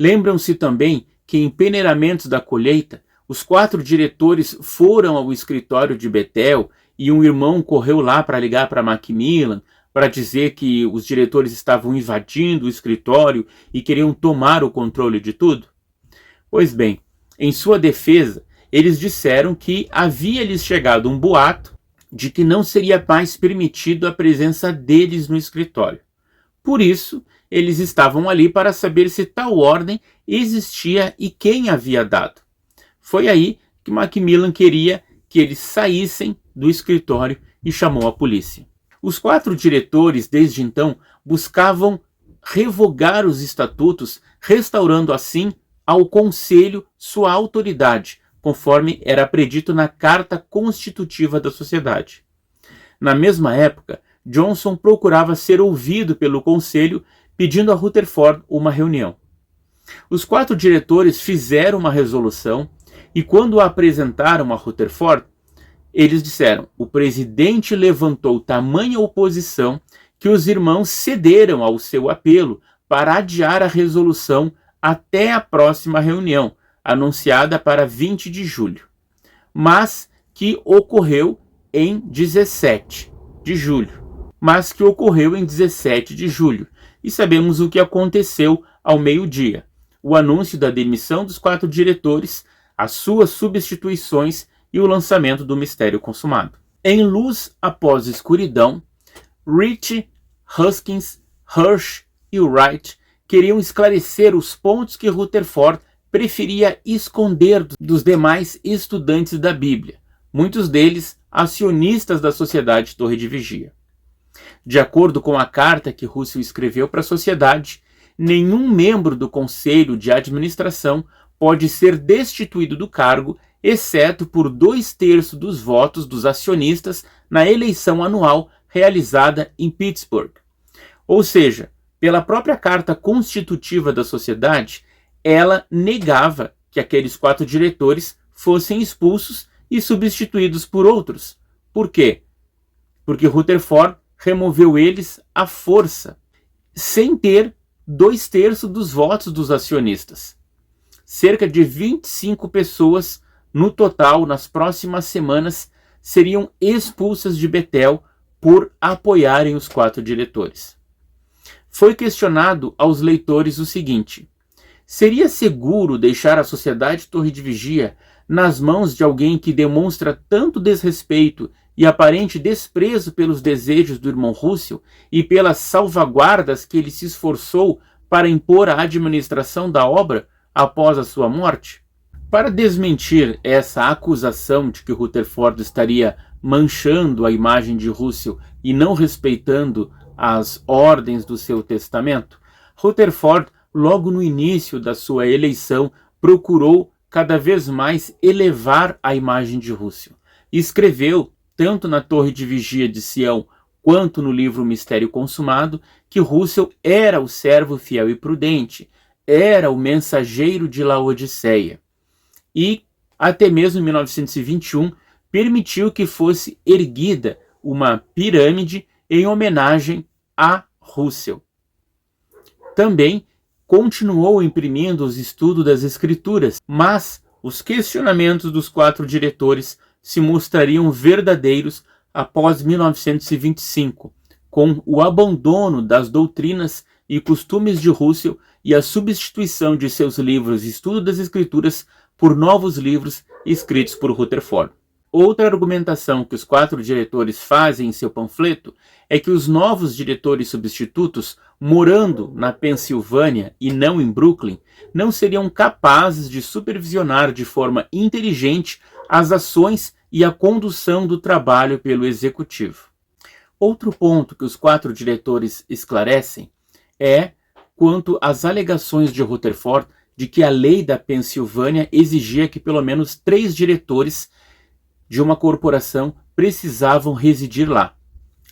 Lembram-se também que em peneiramentos da colheita, os 4 diretores foram ao escritório de Betel e um irmão correu lá para ligar para Macmillan para dizer que os diretores estavam invadindo o escritório e queriam tomar o controle de tudo? Pois bem, em sua defesa, eles disseram que havia-lhes chegado um boato de que não seria mais permitido a presença deles no escritório. Por isso, eles estavam ali para saber se tal ordem existia e quem havia dado. Foi aí que Macmillan queria que eles saíssem do escritório e chamou a polícia. Os 4 diretores, desde então, buscavam revogar os estatutos, restaurando assim ao Conselho sua autoridade, conforme era predito na Carta Constitutiva da Sociedade. Na mesma época, Johnson procurava ser ouvido pelo Conselho, pedindo a Rutherford uma reunião. Os 4 diretores fizeram uma resolução e, quando a apresentaram a Rutherford, eles disseram: o presidente levantou tamanha oposição que os irmãos cederam ao seu apelo para adiar a resolução até a próxima reunião, anunciada para 20 de julho, mas que ocorreu em 17 de julho. E sabemos o que aconteceu ao meio-dia: o anúncio da demissão dos 4 diretores, as suas substituições e o lançamento do mistério consumado. Em Luz Após Escuridão, Rich, Huskins, Hirsch e Wright queriam esclarecer os pontos que Rutherford preferia esconder dos demais estudantes da Bíblia, muitos deles acionistas da Sociedade Torre de Vigia. De acordo com a carta que Russell escreveu para a sociedade, nenhum membro do Conselho de Administração pode ser destituído do cargo, exceto por 2/3 dos votos dos acionistas na eleição anual realizada em Pittsburgh. Ou seja, pela própria Carta Constitutiva da Sociedade, ela negava que aqueles 4 diretores fossem expulsos e substituídos por outros. Por quê? Porque Rutherford removeu eles à força, sem ter 2/3 dos votos dos acionistas. Cerca de 25 pessoas no total, nas próximas semanas, seriam expulsas de Betel por apoiarem os 4 diretores. Foi questionado aos leitores o seguinte: seria seguro deixar a Sociedade Torre de Vigia nas mãos de alguém que demonstra tanto desrespeito e aparente desprezo pelos desejos do irmão Russell e pelas salvaguardas que ele se esforçou para impor à administração da obra após a sua morte? Para desmentir essa acusação de que Rutherford estaria manchando a imagem de Russell e não respeitando as ordens do seu testamento, Rutherford, logo no início da sua eleição, procurou cada vez mais elevar a imagem de Russell. Escreveu, tanto na Torre de Vigia de Sião quanto no livro Mistério Consumado, que Russell era o servo fiel e prudente, era o mensageiro de Laodiceia. E, até mesmo em 1921, permitiu que fosse erguida uma pirâmide em homenagem a Russell. Também continuou imprimindo os estudos das Escrituras, mas os questionamentos dos 4 diretores se mostrariam verdadeiros após 1925, com o abandono das doutrinas e costumes de Russell e a substituição de seus livros Estudo das Escrituras por novos livros escritos por Rutherford. Outra argumentação que os 4 diretores fazem em seu panfleto é que os novos diretores substitutos, morando na Pensilvânia e não em Brooklyn, não seriam capazes de supervisionar de forma inteligente as ações e a condução do trabalho pelo executivo. Outro ponto que os 4 diretores esclarecem é quanto às alegações de Rutherford de que a lei da Pensilvânia exigia que pelo menos 3 diretores de uma corporação precisavam residir lá.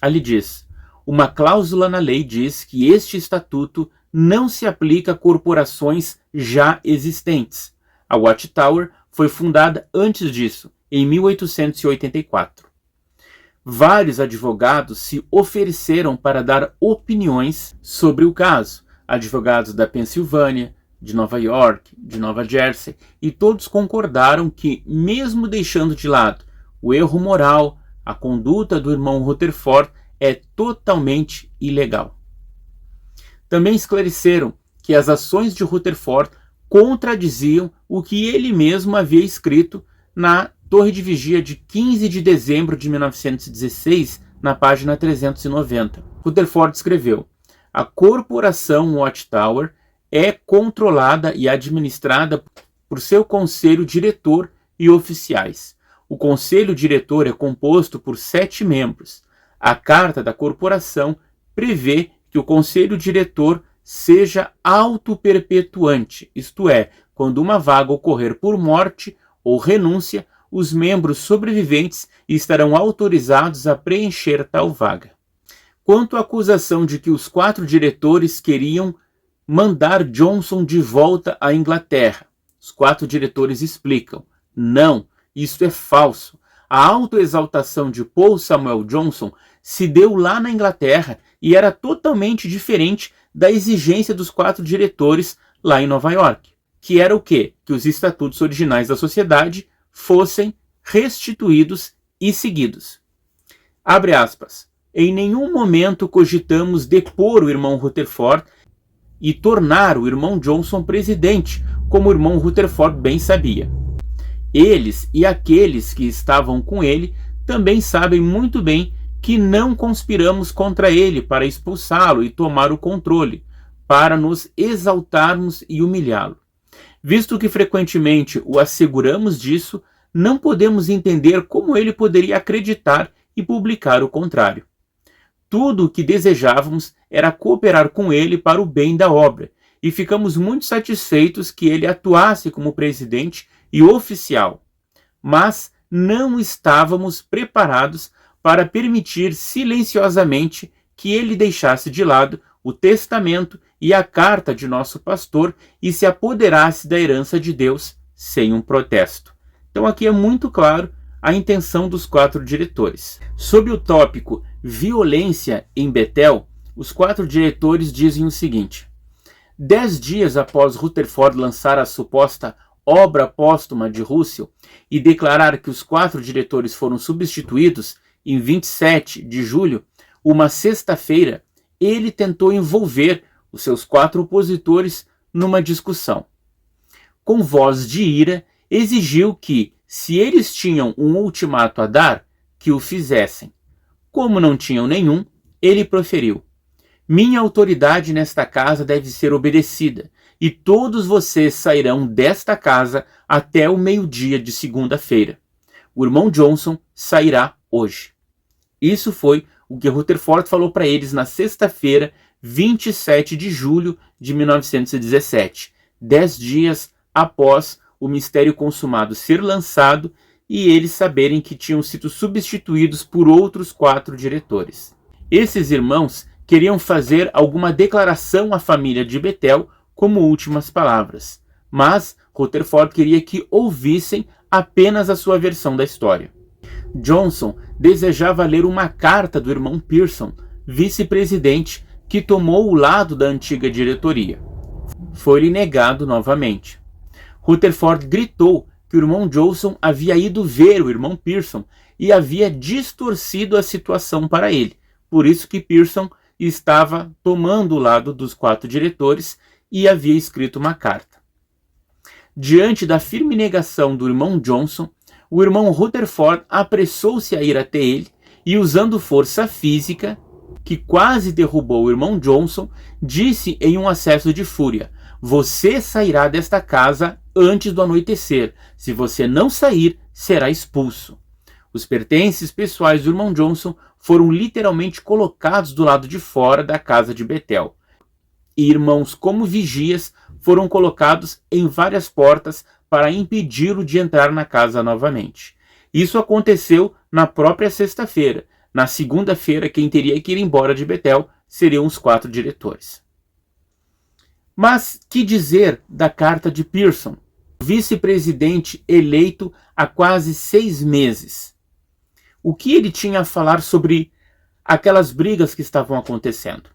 Ali diz: uma cláusula na lei diz que este estatuto não se aplica a corporações já existentes. A Watchtower foi fundada antes disso, em 1884. Vários advogados se ofereceram para dar opiniões sobre o caso. Advogados da Pensilvânia, de Nova York, de Nova Jersey, e todos concordaram que, mesmo deixando de lado o erro moral, a conduta do irmão Rutherford é totalmente ilegal. Também esclareceram que as ações de Rutherford contradiziam o que ele mesmo havia escrito na Torre de Vigia de 15 de dezembro de 1916, na página 390. Rutherford escreveu: a corporação Watchtower é controlada e administrada por seu conselho diretor e oficiais. O conselho diretor é composto por 7 membros. A carta da corporação prevê que o conselho diretor seja autoperpetuante, isto é, quando uma vaga ocorrer por morte ou renúncia, os membros sobreviventes estarão autorizados a preencher tal vaga. Quanto à acusação de que os 4 diretores queriam mandar Johnson de volta à Inglaterra, os 4 diretores explicam: não, isso é falso. A autoexaltação de Paul Samuel Johnson se deu lá na Inglaterra e era totalmente diferente da exigência dos 4 diretores lá em Nova York, que era o quê? Que os estatutos originais da sociedade fossem restituídos e seguidos. Abre aspas. Em nenhum momento cogitamos depor o irmão Rutherford e tornar o irmão Johnson presidente, como o irmão Rutherford bem sabia. Eles e aqueles que estavam com ele também sabem muito bem que não conspiramos contra ele para expulsá-lo e tomar o controle, para nos exaltarmos e humilhá-lo. Visto que frequentemente o asseguramos disso, não podemos entender como ele poderia acreditar e publicar o contrário. Tudo o que desejávamos era cooperar com ele para o bem da obra, e ficamos muito satisfeitos que ele atuasse como presidente e oficial. Mas não estávamos preparados para permitir silenciosamente que ele deixasse de lado o testamento e a carta de nosso pastor e se apoderasse da herança de Deus sem um protesto. Então aqui é muito claro a intenção dos 4 diretores. Sob o tópico violência em Betel, os 4 diretores dizem o seguinte: 10 dias após Rutherford lançar a suposta obra póstuma de Russell e declarar que os 4 diretores foram substituídos, em 27 de julho, uma sexta-feira, ele tentou envolver os seus 4 opositores numa discussão. Com voz de ira, exigiu que, se eles tinham um ultimato a dar, que o fizessem. Como não tinham nenhum, ele proferiu: minha autoridade nesta casa deve ser obedecida, e todos vocês sairão desta casa até o meio-dia de segunda-feira. O irmão Johnson sairá hoje. Isso foi o que Rutherford falou para eles na sexta-feira, 27 de julho de 1917, 10 dias após o mistério consumado ser lançado e eles saberem que tinham sido substituídos por outros 4 diretores. Esses irmãos queriam fazer alguma declaração à família de Betel como últimas palavras, mas Rutherford queria que ouvissem apenas a sua versão da história. Johnson desejava ler uma carta do irmão Pearson, vice-presidente, que tomou o lado da antiga diretoria. Foi-lhe negado novamente. Rutherford gritou que o irmão Johnson havia ido ver o irmão Pearson e havia distorcido a situação para ele. Por isso que Pearson estava tomando o lado dos 4 diretores e havia escrito uma carta. Diante da firme negação do irmão Johnson, o irmão Rutherford apressou-se a ir até ele e, usando força física, que quase derrubou o irmão Johnson, disse em um acesso de fúria: você sairá desta casa antes do anoitecer. Se você não sair, será expulso. Os pertences pessoais do irmão Johnson foram literalmente colocados do lado de fora da casa de Betel. E irmãos como vigias foram colocados em várias portas para impedi-lo de entrar na casa novamente. Isso aconteceu na própria sexta-feira. Na segunda-feira, quem teria que ir embora de Betel seriam os 4 diretores. Mas que dizer da carta de Pearson, vice-presidente eleito há quase 6 meses? O que ele tinha a falar sobre aquelas brigas que estavam acontecendo?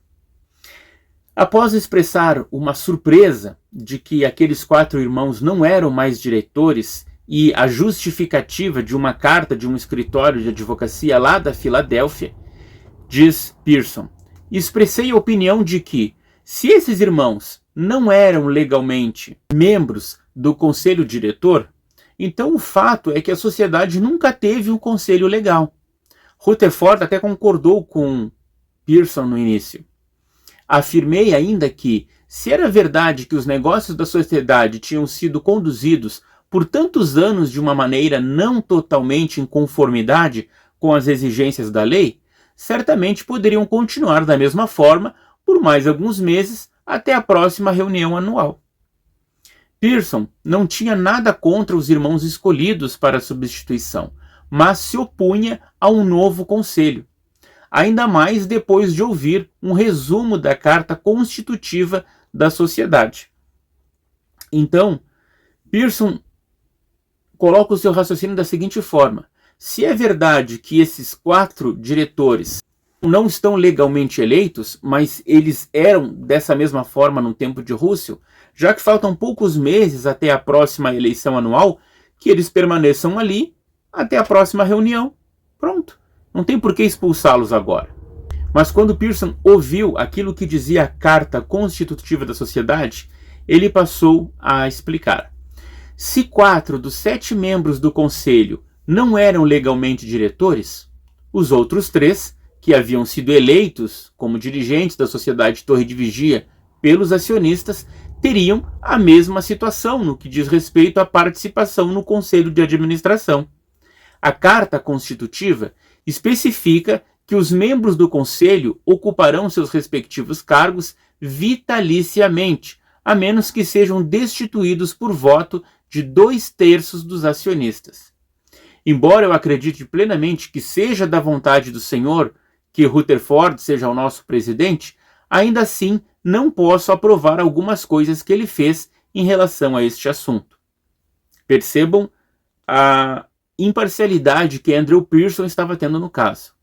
Após expressar uma surpresa de que aqueles 4 irmãos não eram mais diretores e a justificativa de uma carta de um escritório de advocacia lá da Filadélfia, diz Pearson: expressei a opinião de que, se esses irmãos não eram legalmente membros do conselho diretor, então o fato é que a sociedade nunca teve um conselho legal. Rutherford até concordou com Pearson no início. Afirmei ainda que, se era verdade que os negócios da sociedade tinham sido conduzidos por tantos anos de uma maneira não totalmente em conformidade com as exigências da lei, certamente poderiam continuar da mesma forma por mais alguns meses até a próxima reunião anual. Pearson não tinha nada contra os irmãos escolhidos para a substituição, mas se opunha a um novo conselho, ainda mais depois de ouvir um resumo da carta constitutiva da sociedade. Então, Pearson coloca o seu raciocínio da seguinte forma: se é verdade que esses 4 diretores não estão legalmente eleitos, mas eles eram dessa mesma forma no tempo de Russell, já que faltam poucos meses até a próxima eleição anual, que eles permaneçam ali até a próxima reunião. Pronto. Não tem por que expulsá-los agora. Mas quando Pearson ouviu aquilo que dizia a Carta Constitutiva da Sociedade, ele passou a explicar. Se 4 dos 7 membros do Conselho não eram legalmente diretores, os outros 3, que haviam sido eleitos como dirigentes da Sociedade Torre de Vigia pelos acionistas, teriam a mesma situação no que diz respeito à participação no Conselho de Administração. A Carta Constitutiva especifica que os membros do Conselho ocuparão seus respectivos cargos vitaliciamente, a menos que sejam destituídos por voto de 2/3 dos acionistas. Embora eu acredite plenamente que seja da vontade do Senhor que Rutherford seja o nosso presidente, ainda assim não posso aprovar algumas coisas que ele fez em relação a este assunto. Percebam a imparcialidade que Andrew Pearson estava tendo no caso.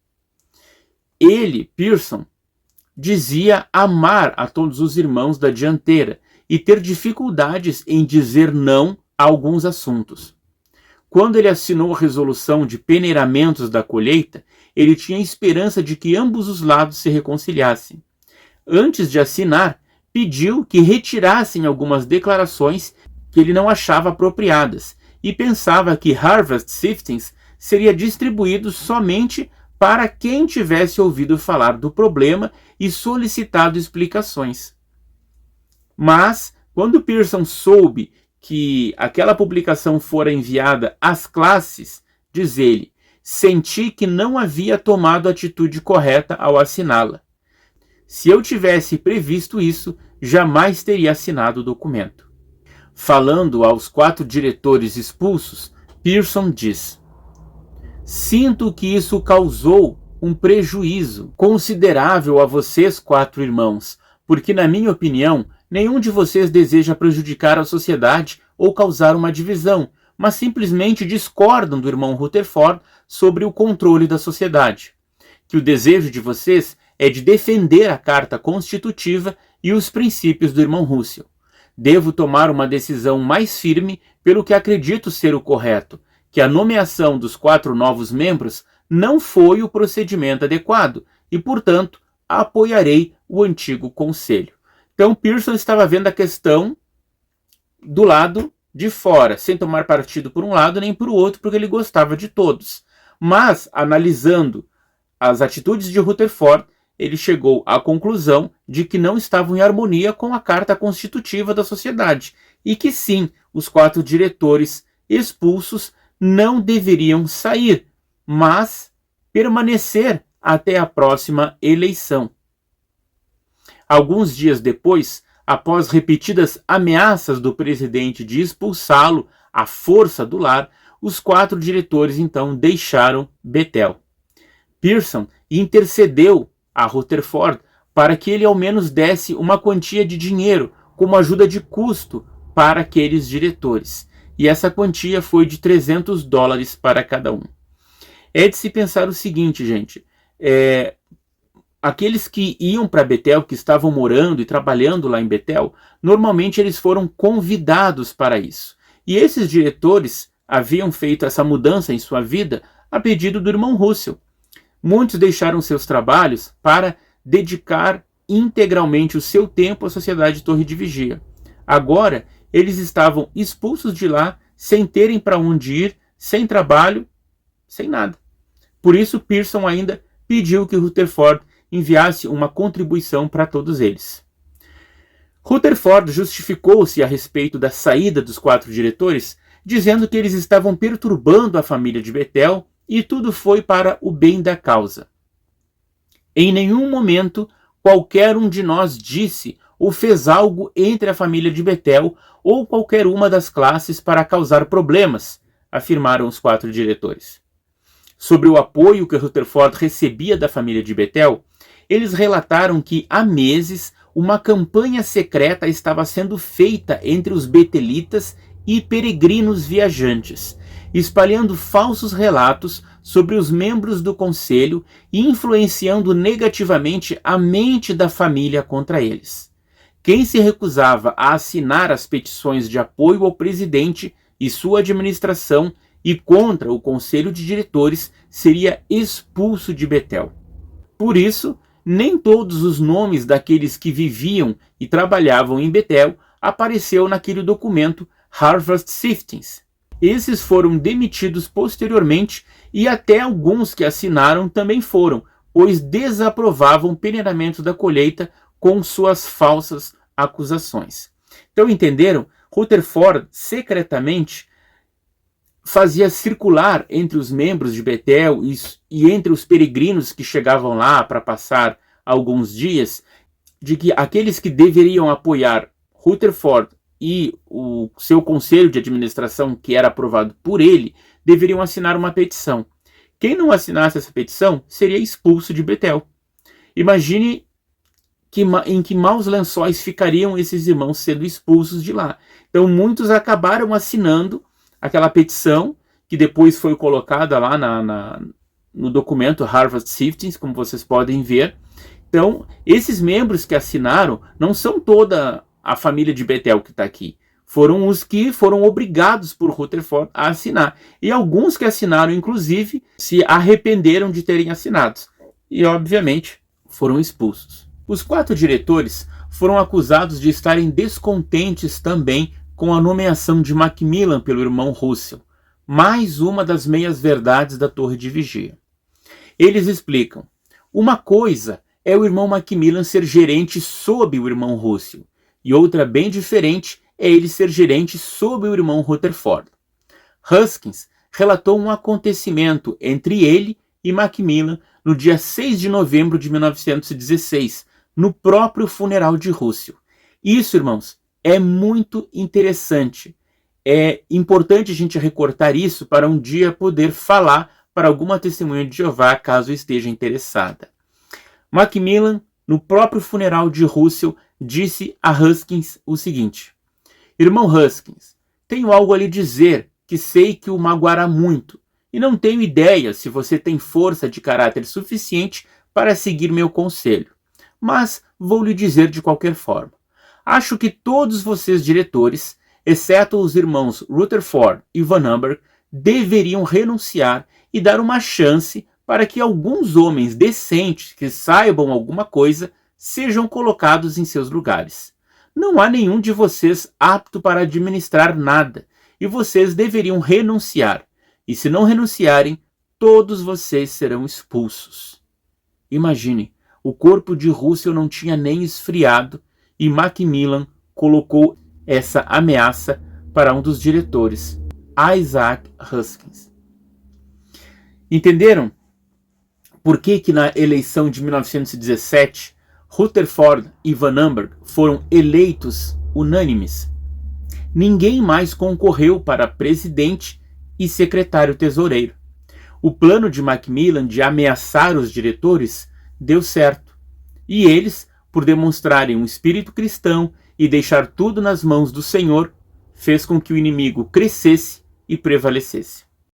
Ele, Pearson, dizia amar a todos os irmãos da dianteira e ter dificuldades em dizer não a alguns assuntos. Quando ele assinou a resolução de peneiramentos da colheita, ele tinha esperança de que ambos os lados se reconciliassem. Antes de assinar, pediu que retirassem algumas declarações que ele não achava apropriadas e pensava que Harvest Siftings seria distribuído somente para quem tivesse ouvido falar do problema e solicitado explicações. Mas, quando Pearson soube que aquela publicação fora enviada às classes, diz ele, senti que não havia tomado a atitude correta ao assiná-la. Se eu tivesse previsto isso, jamais teria assinado o documento. Falando aos 4 diretores expulsos, Pearson diz: sinto que isso causou um prejuízo considerável a vocês 4 irmãos, porque, na minha opinião, nenhum de vocês deseja prejudicar a sociedade ou causar uma divisão, mas simplesmente discordam do irmão Rutherford sobre o controle da sociedade. Que o desejo de vocês é de defender a Carta Constitutiva e os princípios do irmão Russell. Devo tomar uma decisão mais firme pelo que acredito ser o correto, que a nomeação dos 4 novos membros não foi o procedimento adequado e, portanto, apoiarei o antigo conselho. Então, Pearson estava vendo a questão do lado de fora, sem tomar partido por um lado nem por outro, porque ele gostava de todos. Mas, analisando as atitudes de Rutherford, ele chegou à conclusão de que não estavam em harmonia com a Carta Constitutiva da Sociedade e que sim, os 4 diretores expulsos não deveriam sair, mas permanecer até a próxima eleição. Alguns dias depois, após repetidas ameaças do presidente de expulsá-lo à força do lar, os 4 diretores então deixaram Bethel. Pearson intercedeu a Rutherford para que ele ao menos desse uma quantia de dinheiro como ajuda de custo para aqueles diretores. E essa quantia foi de $300 para cada um. É de se pensar o seguinte, gente. aqueles que iam para Betel, que estavam morando e trabalhando lá em Betel, normalmente eles foram convidados para isso. E esses diretores haviam feito essa mudança em sua vida a pedido do irmão Russell. Muitos deixaram seus trabalhos para dedicar integralmente o seu tempo à Sociedade Torre de Vigia. Agora, eles estavam expulsos de lá, sem terem para onde ir, sem trabalho, sem nada. Por isso, Pearson ainda pediu que Rutherford enviasse uma contribuição para todos eles. Rutherford justificou-se a respeito da saída dos 4 diretores, dizendo que eles estavam perturbando a família de Betel e tudo foi para o bem da causa. Em nenhum momento qualquer um de nós disse ou fez algo entre a família de Betel ou qualquer uma das classes para causar problemas, afirmaram os 4 diretores. Sobre o apoio que Rutherford recebia da família de Betel, eles relataram que há meses uma campanha secreta estava sendo feita entre os betelitas e peregrinos viajantes, espalhando falsos relatos sobre os membros do conselho e influenciando negativamente a mente da família contra eles. Quem se recusava a assinar as petições de apoio ao presidente e sua administração e contra o conselho de diretores seria expulso de Betel. Por isso, nem todos os nomes daqueles que viviam e trabalhavam em Betel apareceu naquele documento Harvest Siftings. Esses foram demitidos posteriormente e até alguns que assinaram também foram, pois desaprovavam o peneiramente da colheita com suas falsas acusações. Então, entenderam? Rutherford secretamente fazia circular entre os membros de Betel e entre os peregrinos que chegavam lá para passar alguns dias, de que aqueles que deveriam apoiar Rutherford e o seu conselho de administração, que era aprovado por ele, deveriam assinar uma petição. Quem não assinasse essa petição seria expulso de Betel. Imagine em que maus lençóis ficariam esses irmãos sendo expulsos de lá. Então muitos acabaram assinando aquela petição, que depois foi colocada lá no documento Harvest Siftings, como vocês podem ver. Então, esses membros que assinaram não são toda a família de Betel que está aqui. Foram os que foram obrigados por Rutherford a assinar. E alguns que assinaram, inclusive, se arrependeram de terem assinado. E, obviamente, foram expulsos. Os 4 diretores foram acusados de estarem descontentes também com a nomeação de Macmillan pelo irmão Russell, mais uma das meias-verdades da Torre de Vigia. Eles explicam: uma coisa é o irmão Macmillan ser gerente sob o irmão Russell, e outra bem diferente é ele ser gerente sob o irmão Rutherford. Huskins relatou um acontecimento entre ele e Macmillan no dia 6 de novembro de 1916, no próprio funeral de Russell. Isso, irmãos, é muito interessante. É importante a gente recortar isso para um dia poder falar para alguma testemunha de Jeová, caso esteja interessada. Macmillan, no próprio funeral de Russell, disse a Huskins o seguinte: irmão Huskins, tenho algo a lhe dizer que sei que o magoará muito, e não tenho ideia se você tem força de caráter suficiente para seguir meu conselho. Mas vou lhe dizer de qualquer forma. Acho que todos vocês diretores, exceto os irmãos Rutherford e Van Amberg, deveriam renunciar e dar uma chance para que alguns homens decentes que saibam alguma coisa sejam colocados em seus lugares. Não há nenhum de vocês apto para administrar nada, e vocês deveriam renunciar. E se não renunciarem, todos vocês serão expulsos. Imagine, o corpo de Russell não tinha nem esfriado, e Macmillan colocou essa ameaça para um dos diretores, Isaac Huskins. Entenderam por que na eleição de 1917, Rutherford e Van Amberg foram eleitos unânimes? Ninguém mais concorreu para presidente e secretário-tesoureiro. O plano de Macmillan de ameaçar os diretores deu certo, e eles, por demonstrarem um espírito cristão e deixar tudo nas mãos do Senhor, fez com que o inimigo crescesse e prevalecesse.